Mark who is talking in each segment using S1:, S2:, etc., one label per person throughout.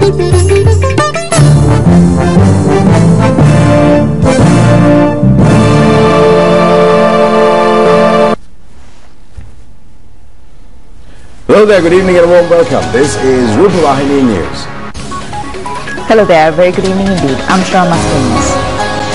S1: Hello there, good evening and a warm welcome. This is RupEng-News.
S2: Hello there, very good evening indeed. I'm Shah Maslinis.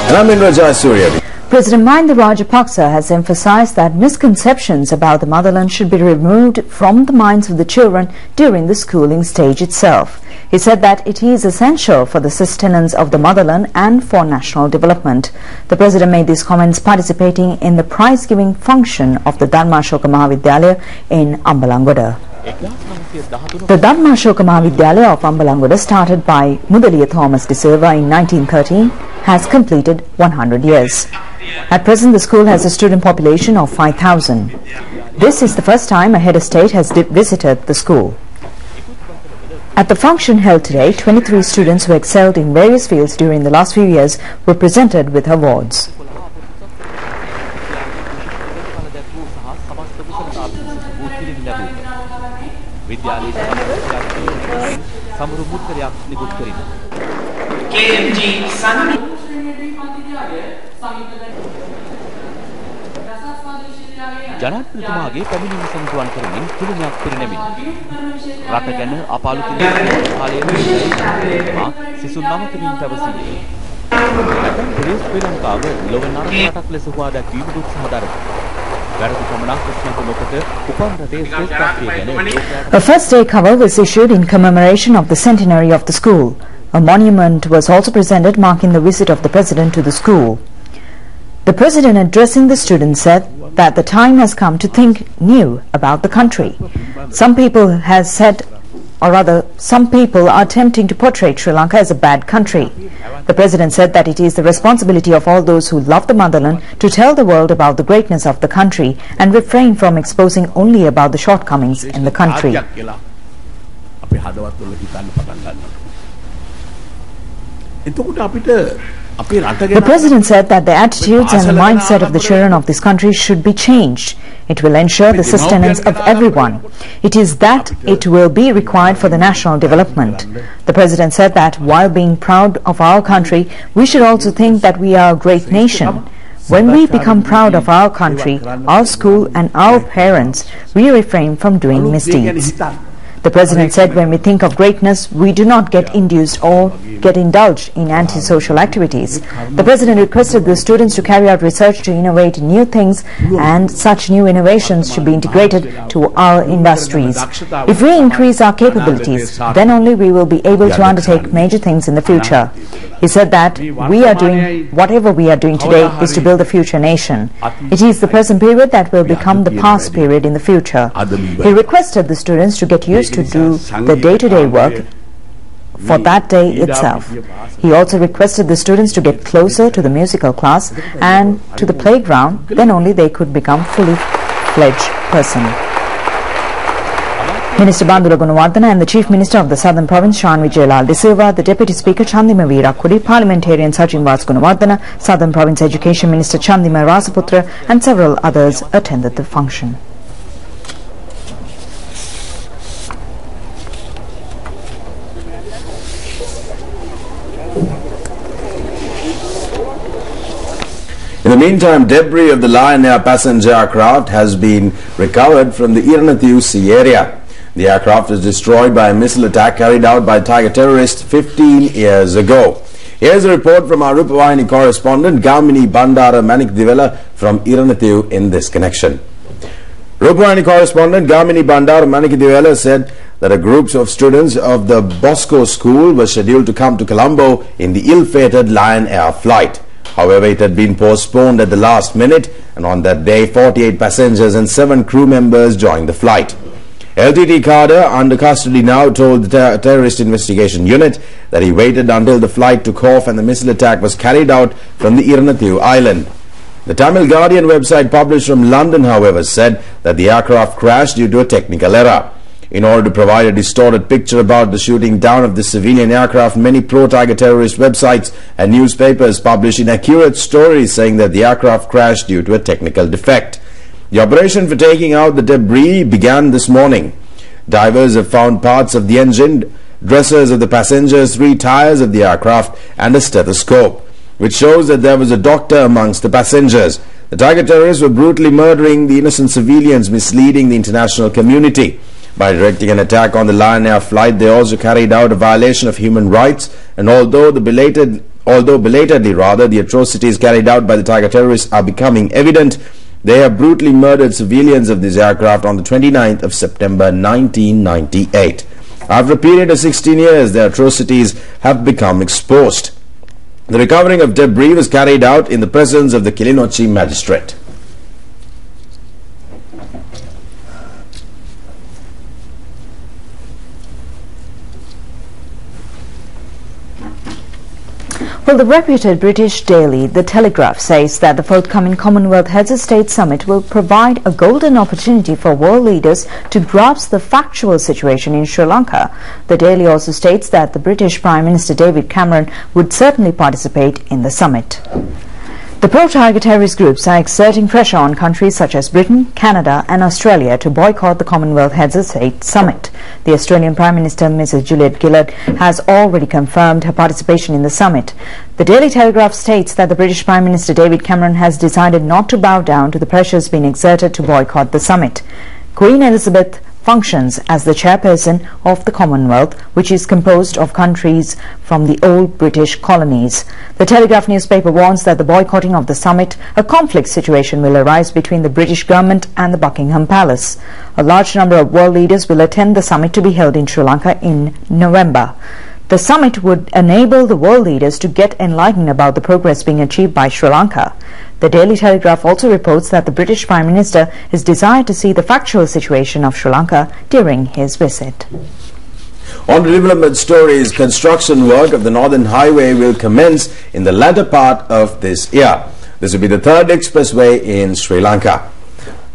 S1: And I'm Indra Jayasuriya.
S2: President Mahinda Rajapaksa has emphasized that misconceptions about the motherland should be removed from the minds of the children during the schooling stage itself. He said that it is essential for the sustenance of the motherland and for national development. The President made these comments participating in the prize-giving function of the Dharmashoka Mahavidyalaya in Ambalangoda. The Dharmashoka Mahavidyalaya of Ambalangoda, started by Mudaliya Thomas de Silva in 1913, has completed 100 years. At present, the school has a student population of 5,000. This is the first time a head of state has visited the school. At the function held today, 23 students who excelled in various fields during the last few years were presented with awards.
S3: ජනාධිපතිතුමාගේ පැමිණීම සම්පූර්ණ කරමින් තුලියක් පිරිනැමිණි. රට ගැන අපාලු කිරීම කාලයේ සිසුන් නමතමින් පැවසීය. නැතම් police ශ්‍රී ලංකාව ලොව නරක රටක් ලෙස හොවා දැක්වීමට උත්සාහ දරති.
S2: A first day cover was issued in commemoration of the centenary of the school. A monument was also presented marking the visit of the President to the school. The President, addressing the students, said that the time has come to think new about the country. Some people have said, or rather, some people are attempting to portray Sri Lanka as a bad country. The President said that it is the responsibility of all those who love the motherland to tell the world about the greatness of the country and refrain from exposing only about the shortcomings in the country. The President said that the attitudes and the mindset of the children of this country should be changed. It will ensure the sustenance of everyone. It is that it will be required for the national development. The President said that while being proud of our country, we should also think that we are a great nation. When we become proud of our country, our school and our parents, we refrain from doing misdeeds. The President said when we think of greatness, we do not get induced or get indulged in antisocial activities. The President requested the students to carry out research to innovate new things, and such new innovations should be integrated to our industries. If we increase our capabilities, then only we will be able to undertake major things in the future. He said that whatever we are doing today is to build a future nation. It is the present period that will become the past period in the future. He requested the students to get used to do the day-to-day work for that day itself. He also requested the students to get closer to the musical class and to the playground, then only they could become fully fledged person. Minister Bandula Gunawardena and the Chief Minister of the Southern Province, Shan Vijayalal de Silva, the Deputy Speaker Chandima Veerakudi, Parliamentarian Sachin Vas Gunawardena, Southern Province Education Minister Chandima Rasaputra and several others attended the function.
S1: In the meantime, debris of the Lion Air passenger aircraft has been recovered from the Iranathiu Sea area. The aircraft was destroyed by a missile attack carried out by Tiger terrorists 15 years ago. Here's a report from our RupEng correspondent Gamini Bandara Manikdivela from Iranathiu in this connection. RupEng correspondent Gamini Bandara Manikdivela said that a group of students of the Bosco School were scheduled to come to Colombo in the ill-fated Lion Air flight. However, it had been postponed at the last minute, and on that day 48 passengers and 7 crew members joined the flight. LTT Kader, under custody now, told the Terrorist Investigation Unit that he waited until the flight took off and the missile attack was carried out from the Iranathiu island. The Tamil Guardian website published from London, however, said that the aircraft crashed due to a technical error. In order to provide a distorted picture about the shooting down of the civilian aircraft, many pro-Tiger terrorist websites and newspapers published inaccurate stories saying that the aircraft crashed due to a technical defect. The operation for taking out the debris began this morning. Divers have found parts of the engine, dressers of the passengers, 3 tires of the aircraft and a stethoscope, which shows that there was a doctor amongst the passengers. The Tiger terrorists were brutally murdering the innocent civilians, misleading the international community. By directing an attack on the Lion Air flight, they also carried out a violation of human rights, and although belatedly the atrocities carried out by the Tiger terrorists are becoming evident, they have brutally murdered civilians of this aircraft on the 29th of September 1998. After a period of 16 years, their atrocities have become exposed. The recovering of debris was carried out in the presence of the Kilinochchi magistrate.
S2: Well, the reputed British daily The Telegraph says that the forthcoming Commonwealth Heads of State Summit will provide a golden opportunity for world leaders to grasp the factual situation in Sri Lanka. The Daily also states that the British Prime Minister David Cameron would certainly participate in the summit. The pro-Tiger terrorist groups are exerting pressure on countries such as Britain, Canada and Australia to boycott the Commonwealth Heads of State Summit. The Australian Prime Minister, Mrs. Juliette Gillard, has already confirmed her participation in the summit. The Daily Telegraph states that the British Prime Minister David Cameron has decided not to bow down to the pressures being exerted to boycott the summit. Queen Elizabeth functions as the chairperson of the Commonwealth, which is composed of countries from the old British colonies. The Telegraph newspaper warns that the boycotting of the summit, a conflict situation will arise between the British government and the Buckingham Palace. A large number of world leaders will attend the summit to be held in Sri Lanka in November. The summit would enable the world leaders to get enlightened about the progress being achieved by Sri Lanka. The Daily Telegraph also reports that the British Prime Minister is desired to see the factual situation of Sri Lanka during his visit.
S1: On to development stories, construction work of the Northern Highway will commence in the latter part of this year. This will be the 3rd expressway in Sri Lanka.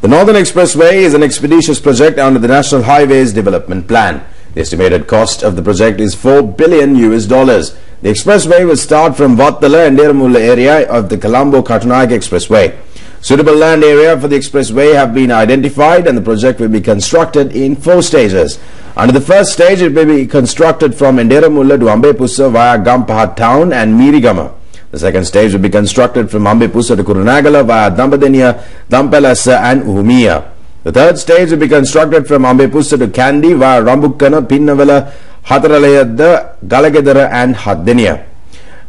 S1: The Northern Expressway is an expeditious project under the National Highways Development Plan. The estimated cost of the project is $4 billion. The expressway will start from Vattala and Deramulla area of the Colombo-Katunayake Expressway. Suitable land area for the expressway have been identified and the project will be constructed in 4 stages. Under the first stage, it will be constructed from Deramulla to Ambepussa via Gampaha town and Mirigama. The second stage will be constructed from Ambepussa to Kurunagala via Dambadeniya, Dampalassa and Uhumia. The third stage will be constructed from Ambepussa to Kandy via Rambukkana, Pinnavala, Hataralayadda, Galagedara and Haddeniya.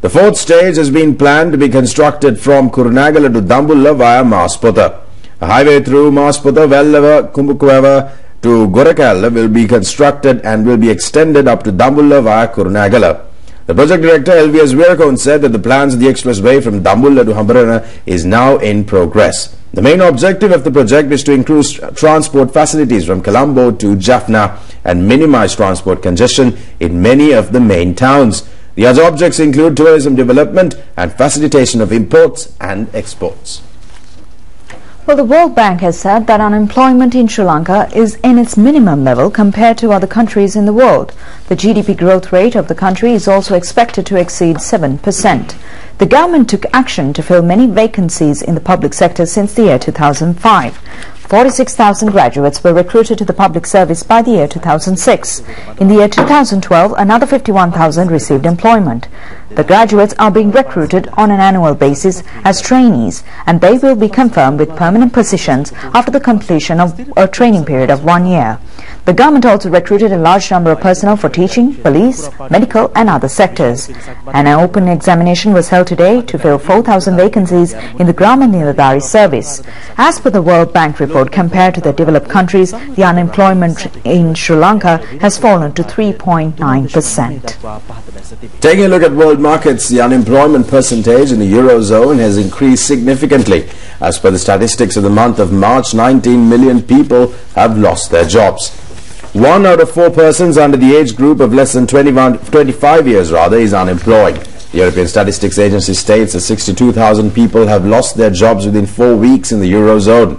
S1: The fourth stage has been planned to be constructed from Kurunagala to Dambulla via Maspota. A highway through Maspota, Vellava, Kumbukweva to Gorakala will be constructed and will be extended up to Dambulla via Kurunagala. The project director LVS Veerakon said that the plans of the expressway from Dambulla to Hambarana is now in progress. The main objective of the project is to increase transport facilities from Colombo to Jaffna and minimize transport congestion in many of the main towns. The other objects include tourism development and facilitation of imports and exports.
S2: Well, the World Bank has said that unemployment in Sri Lanka is in its minimum level compared to other countries in the world. The GDP growth rate of the country is also expected to exceed 7%. The government took action to fill many vacancies in the public sector since the year 2005. 46,000 graduates were recruited to the public service by the year 2006. In the year 2012, another 51,000 received employment. The graduates are being recruited on an annual basis as trainees, and they will be confirmed with permanent positions after the completion of a training period of 1 year. The government also recruited a large number of personnel for teaching, police, medical and other sectors. An open examination was held today to fill 4,000 vacancies in the Gram and Niladhari service. As per the World Bank report, compared to the developed countries, the unemployment in Sri Lanka has fallen to 3.9%.
S1: Taking a look at world markets, the unemployment percentage in the Eurozone has increased significantly. As per the statistics of the month of March, 19 million people have lost their jobs. 1 out of 4 persons under the age group of less than 25 years is unemployed. The European Statistics Agency states that 62,000 people have lost their jobs within 4 weeks in the Eurozone.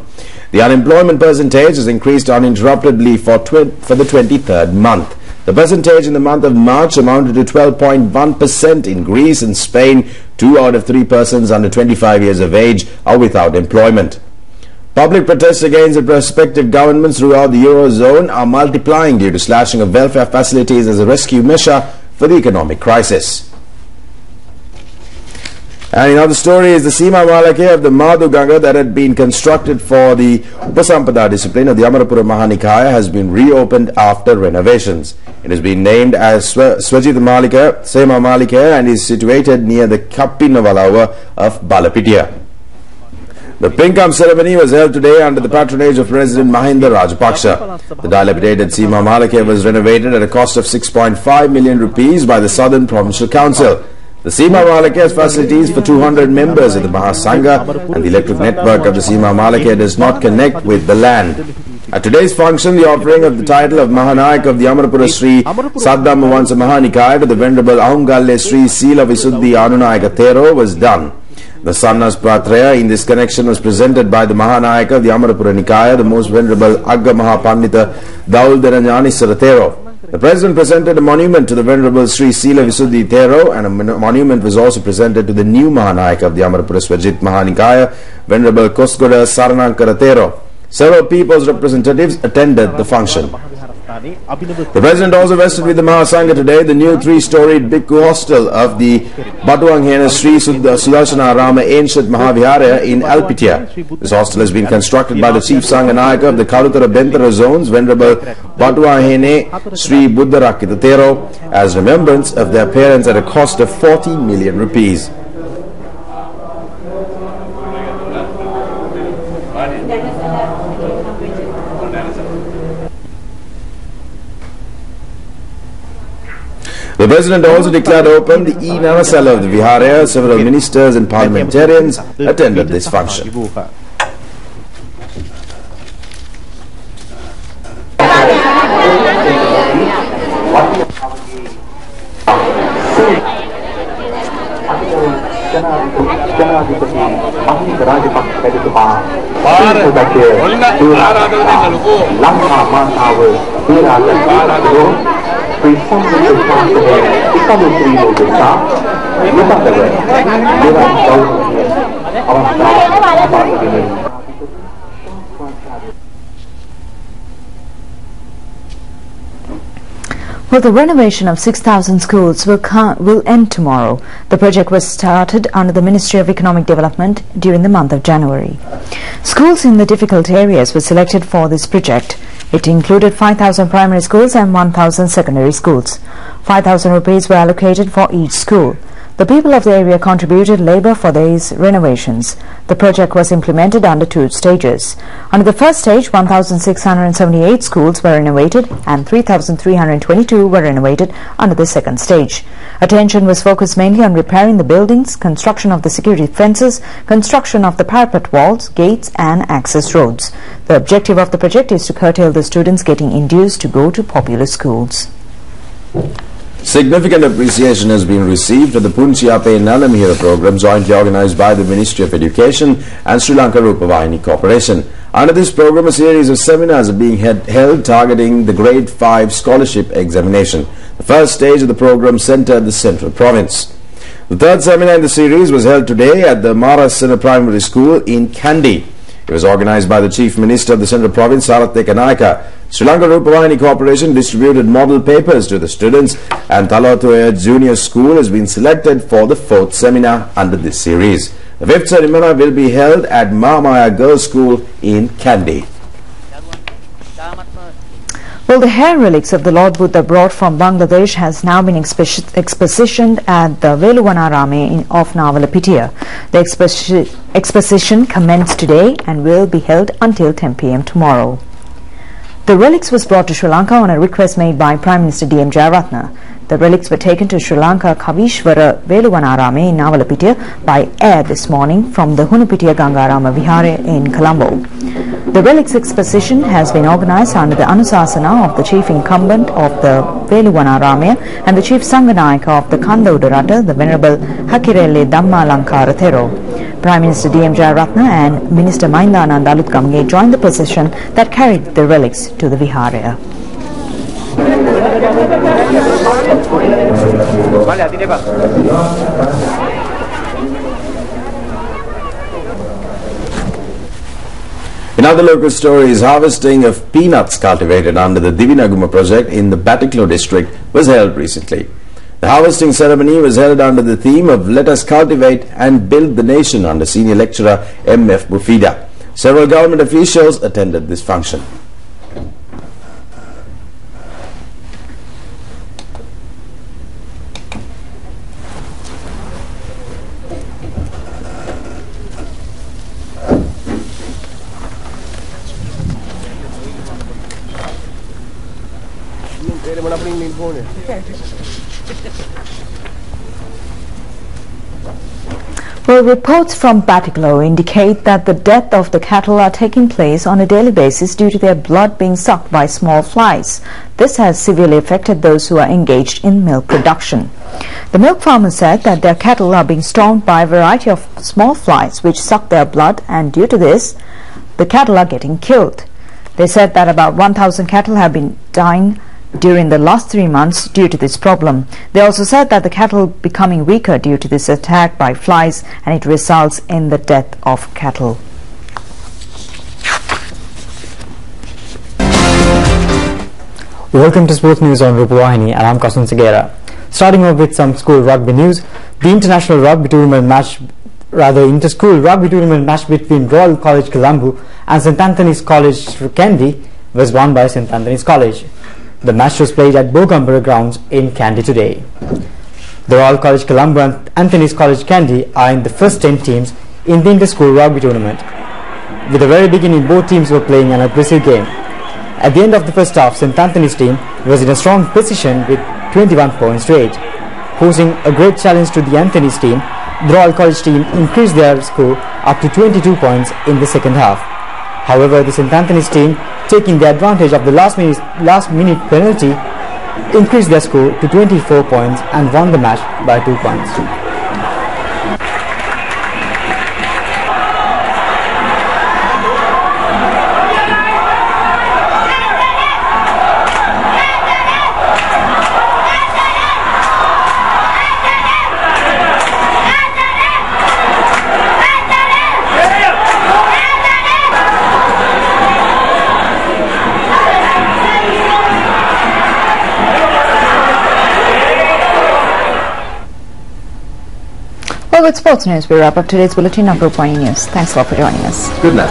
S1: The unemployment percentage has increased uninterruptedly for the 23rd month. The percentage in the month of March amounted to 12.1% in Greece and Spain. 2 out of 3 persons under 25 years of age are without employment. Public protests against the prospective governments throughout the Eurozone are multiplying due to slashing of welfare facilities as a rescue measure for the economic crisis. And another story is the Seema Malake of the Madhu Ganga that had been constructed for the Upasampada discipline of the Amarapura Mahanikaya has been reopened after renovations. It has been named as Swajit Malika, Seema Malika, and is situated near the Kappinavalava of Balapitiya. The Pinkam ceremony was held today under the patronage of President Mahinda Rajapaksa. The dilapidated Seema Malake was renovated at a cost of 6.5 million rupees by the Southern Provincial Council. The Seema Malake has facilities for 200 members of the Mahasangha, and the electric network of the Seema Malake does not connect with the land. At today's function, the offering of the title of Mahanayak of the Amarapura Sri Saddhammavansa Mahanikaya to the Venerable Ahungalle Sri Sila Visuddhi Anunayaka Thero was done. The Sannas Pratraya in this connection was presented by the Mahanayaka of the Amarapura Nikaya, the Most Venerable Agga Mahapandita Daulderanjani Thero. The President presented a monument to the Venerable Sri Sila Visuddhi Thero, and a monument was also presented to the new Mahanayaka of the Amarapura Swajit Mahanikaya, Venerable Kosgoda Saranankara Thero. Several people's representatives attended the function. The President also vested with the Mahasangha today the new 3-storied Bhikkhu hostel of the Batuanghena Sri Sudarshana Rama Ancient Mahavihara in Alpitiya. This hostel has been constructed by the Chief Sangha Nayaka of the Kalutara Bentara zones, Venerable Batuanghene Sri Buddharakita Thero, as remembrance of their parents at a cost of 40 million rupees. The President also declared open the e-Navasala of the Vihara. Several ministers and parliamentarians attended this function.
S2: Well, the renovation of 6,000 schools will end tomorrow. The project was started under the Ministry of Economic Development during the month of January. Schools in the difficult areas were selected for this project. It included 5,000 primary schools and 1,000 secondary schools. 5,000 rupees were allocated for each school. The people of the area contributed labour for these renovations. The project was implemented under 2 stages. Under the first stage, 1,678 schools were renovated and 3,322 were renovated under the second stage. Attention was focused mainly on repairing the buildings, construction of the security fences, construction of the parapet walls, gates and access roads. The objective of the project is to curtail the students getting induced to go to popular schools.
S1: Significant appreciation has been received for the Punchiape Nalamihira program jointly organized by the Ministry of Education and Sri Lanka RupEng Corporation. Under this program, a series of seminars are being held targeting the Grade 5 scholarship examination. The first stage of the program centered the Central Province. The third seminar in the series was held today at the Marasana Primary School in Kandy. It was organized by the Chief Minister of the Central Province, Saratheka Naika. Sri Lanka RupEng Corporation distributed model papers to the students, and Talatoya Junior School has been selected for the 4th seminar under this series. The 5th seminar will be held at Mamaya Girls School in Kandy.
S2: Well, the hair relics of the Lord Buddha brought from Bangladesh has now been expositioned at the Veluvanarame of Navalapitiya. The exposition commenced today and will be held until 10 p.m. tomorrow. The relics was brought to Sri Lanka on a request made by Prime Minister D.M. Jayaratne. The relics were taken to Sri Lanka Kavishwara Veluvanarame in Navalapitiya by air this morning from the Hunupitiya Gangarama Vihara in Colombo. The relics exposition has been organized under the Anusasana of the Chief Incumbent of the Veluvanarame and the Chief Sanganayaka of the Kandaudarata, the Venerable Hakirelle Dhammalankara Thero. Prime Minister D.M. Jayaratne and Minister Mahindanand Alutkamge joined the procession that carried the relics to the Vihara.
S1: In other local stories, harvesting of peanuts cultivated under the Divinaguma project in the Batiklo district was held recently. The harvesting ceremony was held under the theme of Let Us Cultivate and Build the Nation under senior lecturer M.F. Bufida. Several government officials attended this function.
S2: Well, reports from Batiklo indicate that the death of the cattle are taking place on a daily basis due to their blood being sucked by small flies. This has severely affected those who are engaged in milk production. The milk farmers said that their cattle are being stormed by a variety of small flies which suck their blood, and due to this, the cattle are getting killed. They said that about 1,000 cattle have been dying during the last 3 months due to this problem. They also said that the cattle becoming weaker due to this attack by flies, and it results in the death of cattle.
S4: Welcome to Sports News on RupEng-News, and I'm Kasun Segera. Starting off with some school rugby news, the inter-school rugby tournament match between Royal College Colombo and St. Anthony's College Kandy was won by St. Anthony's College. The match was played at Bogambara grounds in Kandy today. The Royal College Colombo and Anthony's College Kandy are in the first 10 teams in the inter-school rugby tournament. With the very beginning, both teams were playing an aggressive game. At the end of the first half, St. Anthony's team was in a strong position with 21 points to 8. Posing a great challenge to the Anthony's team, the Royal College team increased their score up to 22 points in the second half. However, the St. Anthony's team, taking the advantage of the last minute penalty, increased their score to 24 points and won the match by 2 points.
S2: Well, with sports news, we wrap up today's bulletin of RupEng News. Thanks a lot for joining us.
S1: Good night.